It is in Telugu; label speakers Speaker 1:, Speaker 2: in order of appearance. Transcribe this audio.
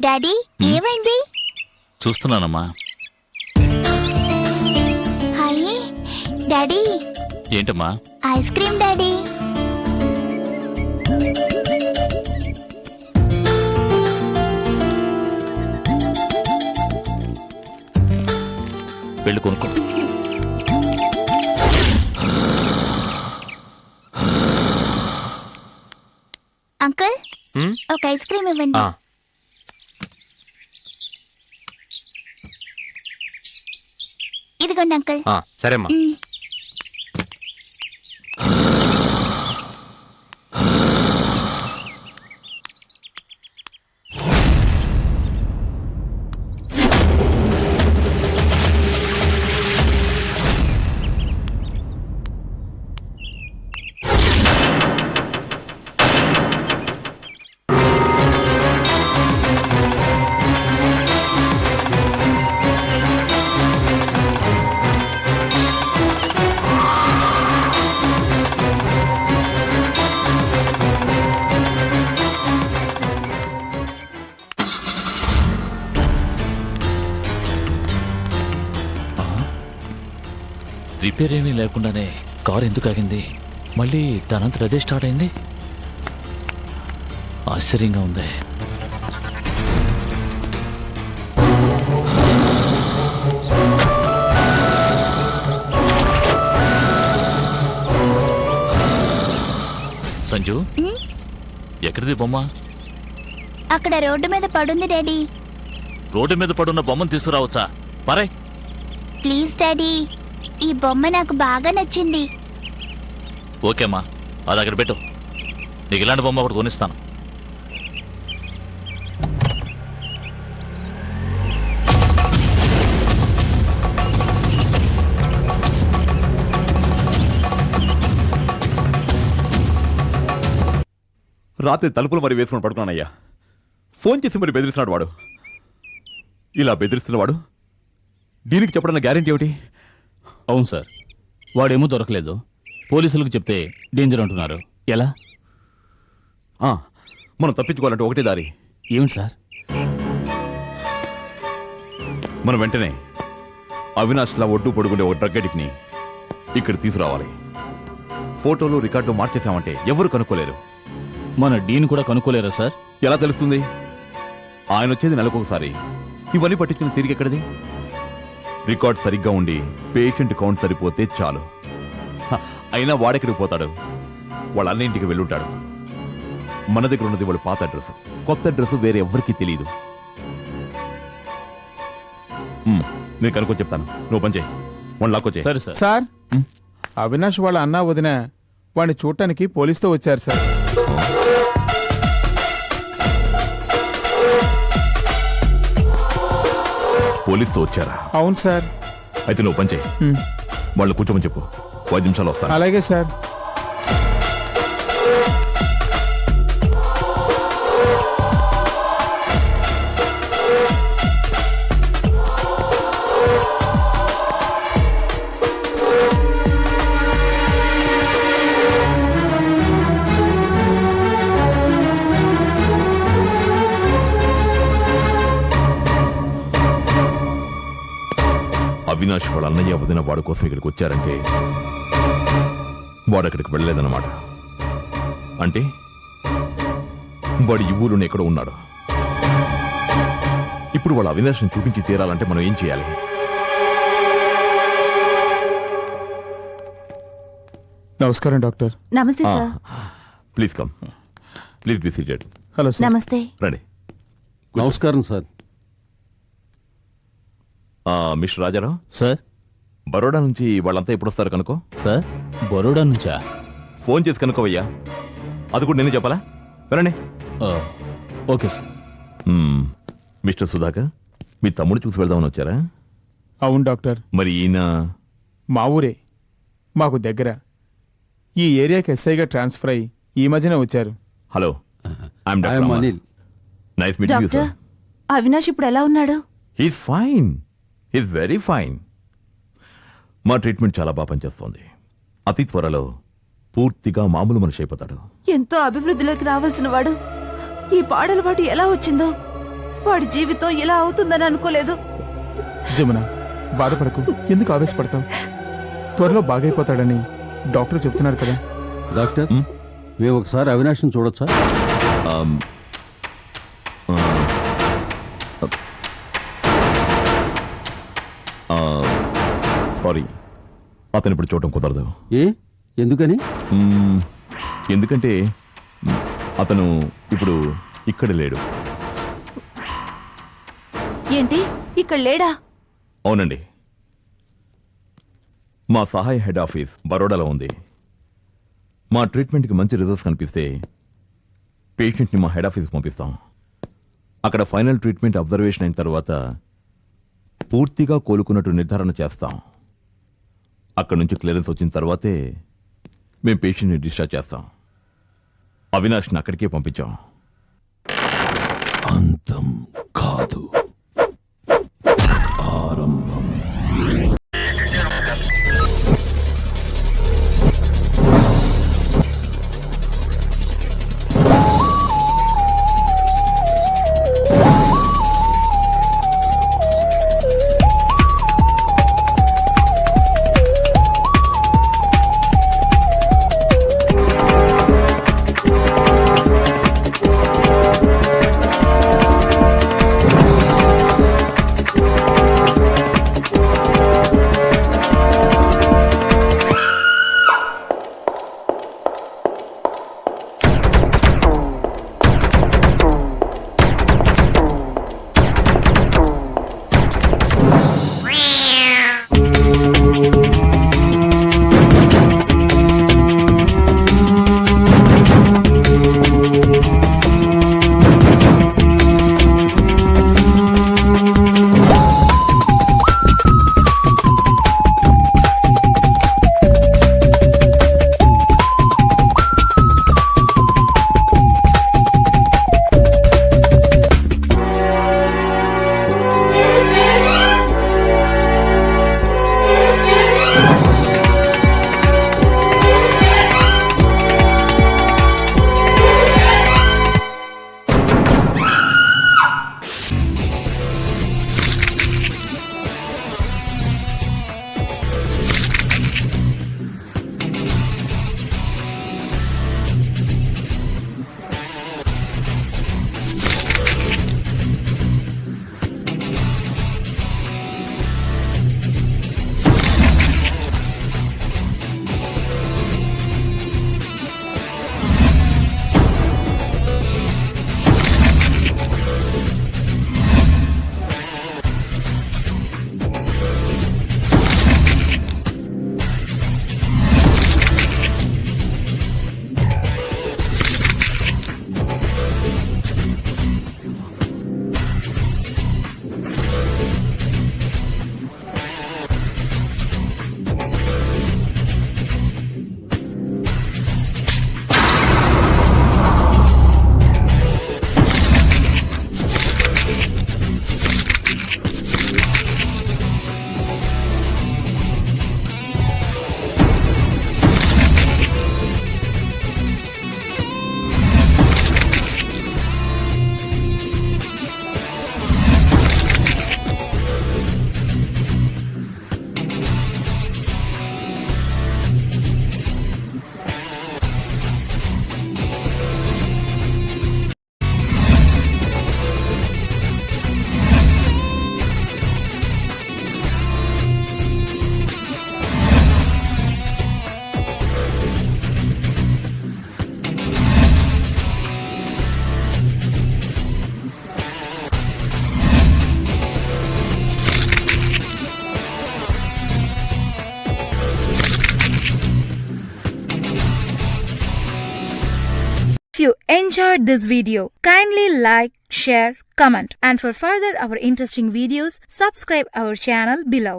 Speaker 1: డాడీ ఏమైంది?
Speaker 2: చూస్తున్నానమ్మా.
Speaker 1: Hi daddy.
Speaker 2: ఏంటమ్మా?
Speaker 1: Ice cream daddy.
Speaker 2: వెళ్ళి కొనుక్కో.
Speaker 1: అంకుల్ ఒక ఐస్ క్రీమ్ ఇవ్వండి. ఇదిగోండి అంకుల్.
Speaker 3: సరేమ్మా.
Speaker 2: రిపేర్ ఏమీ లేకుండానే కారు ఎందుకు ఆగింది? మళ్ళీ దానంతట అదే స్టార్ట్ అయింది. ఆశ్చర్యంగా ఉంది. సంజు, ఎక్కడిది బొమ్మ?
Speaker 1: అక్కడ రోడ్డు మీద పడుంది డాడీ.
Speaker 2: రోడ్డు మీద పడున్న బొమ్మను తీసుకురావచ్చా? పరే.
Speaker 1: ప్లీజ్ డాడీ, ఈ బొమ్మ నాకు బాగా నచ్చింది.
Speaker 2: ఓకేమ్మా, అది అక్కడ పెట్టు. నీకు ఇలాంటి బొమ్మ ఒకటి కొనిస్తాను.
Speaker 4: రాత్రి తలుపులు మరి వేసుకుని పడుకున్నానయ్యా. ఫోన్ చేసి మరి బెదిరిస్తున్నాడు వాడు. ఇలా బెదిరిస్తున్నవాడు దీనికి చెప్పడానికి గ్యారెంటీ ఏమిటి?
Speaker 5: అవును సార్, వాడేమో దొరకలేదు. పోలీసులకు చెప్తే డేంజర్ అంటున్నారు. ఎలా?
Speaker 4: మనం తప్పించుకోవాలంటే ఒకటే దారి.
Speaker 5: ఏమిటి సార్?
Speaker 4: మనం వెంటనే అవినాష్లా ఒడ్డు పొడుగుండే ఒక డ్రగ్ అడిక్ట్ని ఇక్కడ తీసుకురావాలి. ఫోటోలు రికార్డు మార్చేసామంటే ఎవరు కనుక్కోలేరు.
Speaker 5: మన డీన్ కూడా కనుక్కోలేరా సార్?
Speaker 4: ఎలా తెలుస్తుంది? ఆయన వచ్చేది నెలకొకసారి. ఇవన్నీ పట్టించుకుని తిరిగి ఎక్కడిది? రికార్డ్ సరిగ్గా ఉండి పేషెంట్ కౌంట్ సరిపోతే చాలు. అయినా వాడెక్కడికి పోతాడు? వాళ్ళ అన్నింటికి వెళ్ళుంటాడు. మన దగ్గర ఉన్నది వాడు పాత అడ్రస్. కొత్త అడ్రస్ వేరే ఎవ్వరికీ తెలియదు. నేను కనుక్కొని చెప్తాను, నువ్వు పని చేయి. వన్ లాక్కొచ్చే.
Speaker 5: సరే సార్.
Speaker 6: సార్, అవినాష్ వాళ్ళ అన్న వదిన వాడిని చూడటానికి పోలీసుతో వచ్చారు సార్.
Speaker 4: పోలీసుతో వచ్చారా?
Speaker 6: అవును సార్.
Speaker 4: అయితే నువ్వు పని చేయి, వాళ్ళు కూర్చోమని చెప్పు. 5 నిమిషాలు వస్తాను.
Speaker 6: అలాగే సార్.
Speaker 4: అవినాష్ వాళ్ళ అన్నయ్య వదిన వాడి కోసం ఇక్కడికి వచ్చారంటే వాడు అక్కడికి వెళ్ళలేదన్నమాట. అంటే వాడు ఈ ఊళ్ళోనే ఎక్కడో ఉన్నాడు. ఇప్పుడు వాళ్ళ అవినాష్ని చూపించి తీరాలంటే మనం ఏం చేయాలి?
Speaker 6: నమస్కారం డాక్టర్.
Speaker 7: నమస్తే sir.
Speaker 4: Please come, please be seated.
Speaker 6: Hello sir.
Speaker 7: నమస్తే.
Speaker 4: రండి.
Speaker 5: నమస్కారం sir.
Speaker 4: Mister Rajarao
Speaker 5: sir.
Speaker 4: Baroda నుంచి వాళ్ళంతా ఎప్పుడు వస్తారు కనుకో.
Speaker 5: సార్, బరోడా నుంచా?
Speaker 4: ఫోన్ చేసి కనుకోవయ్యా. అది కూడా నేను చెప్పాలా? వినండి.
Speaker 5: Okay sir.
Speaker 4: మిస్టర్ సుధాకర్, మీ తమ్ముడు చూసి వెళ్దామని వచ్చారా?
Speaker 6: అవును డాక్టర్.
Speaker 4: మరి ఈయన
Speaker 6: మా ఊరే, మాకు దగ్గర. ఈ ఏరియాకి ఎస్ఐగా ట్రాన్స్ఫర్ అయ్యి ఈ మధ్యనే వచ్చారు.
Speaker 4: Hello, I'm doctor Anil. Nice meeting you
Speaker 7: doctor,
Speaker 4: sir.
Speaker 7: Avinash ఇప్పుడు ఎలా ఉన్నాడు?
Speaker 4: He's fine, he's very fine. మా ట్రీట్మెంట్ చాలా బాగా పనిచేస్తోంది. అతి త్వరలో పూర్తిగా మామూలు మనిషి అయిపోతాడు.
Speaker 7: ఎంతో అభివృద్ధిలోకి రావాల్సిన వాడు ఈ పాడల పాటు ఎలా వచ్చిందో. వాడి జీవితం ఇలా అవుతుందని అనుకోలేదు.
Speaker 6: జమున, బాధపడకు, ఎందుకు ఆవేశపడతావు? త్వరలో బాగైపోతాడని డాక్టర్ చెప్తున్నారు కదా.
Speaker 3: డాక్టర్,
Speaker 4: ఉమ్.
Speaker 3: మేము ఒకసారి అవినాష్ని చూడొచ్చా?
Speaker 4: ఆమ్, ఆ, సారీ, అతను ఇప్పుడు చూడటం కుదరదు.
Speaker 3: ఏ, ఎందుకని?
Speaker 4: ఎందుకంటే అతను ఇప్పుడు ఇక్కడ లేడు.
Speaker 7: ఏంటి, ఇక్కడ లేడా?
Speaker 4: అవునండి, మా సహాయ హెడ్ ఆఫీస్ బరోడాలో ఉంది. మా ట్రీట్మెంట్కి మంచి రిజల్ట్స్ కనిపిస్తే పేషెంట్ని మా హెడ్ ఆఫీస్కి పంపిస్తాం. అక్కడ ఫైనల్ ట్రీట్మెంట్ అబ్జర్వేషన్ అయిన తర్వాత పూర్తిగా కోలుకున్నట్టు నిర్ధారణ చేస్తాం. అక్కడ నుంచి క్లియరెన్స్ వచ్చిన తర్వాతే మేము పేషెంట్ని డిశ్చార్జ్ చేస్తాం. అవినాష్ని అక్కడికే పంపించాం.
Speaker 2: అంతం కాదు, ఆరంభం.
Speaker 8: If you enjoyed this video, kindly like, share, comment, and for further our interesting videos, subscribe our channel below.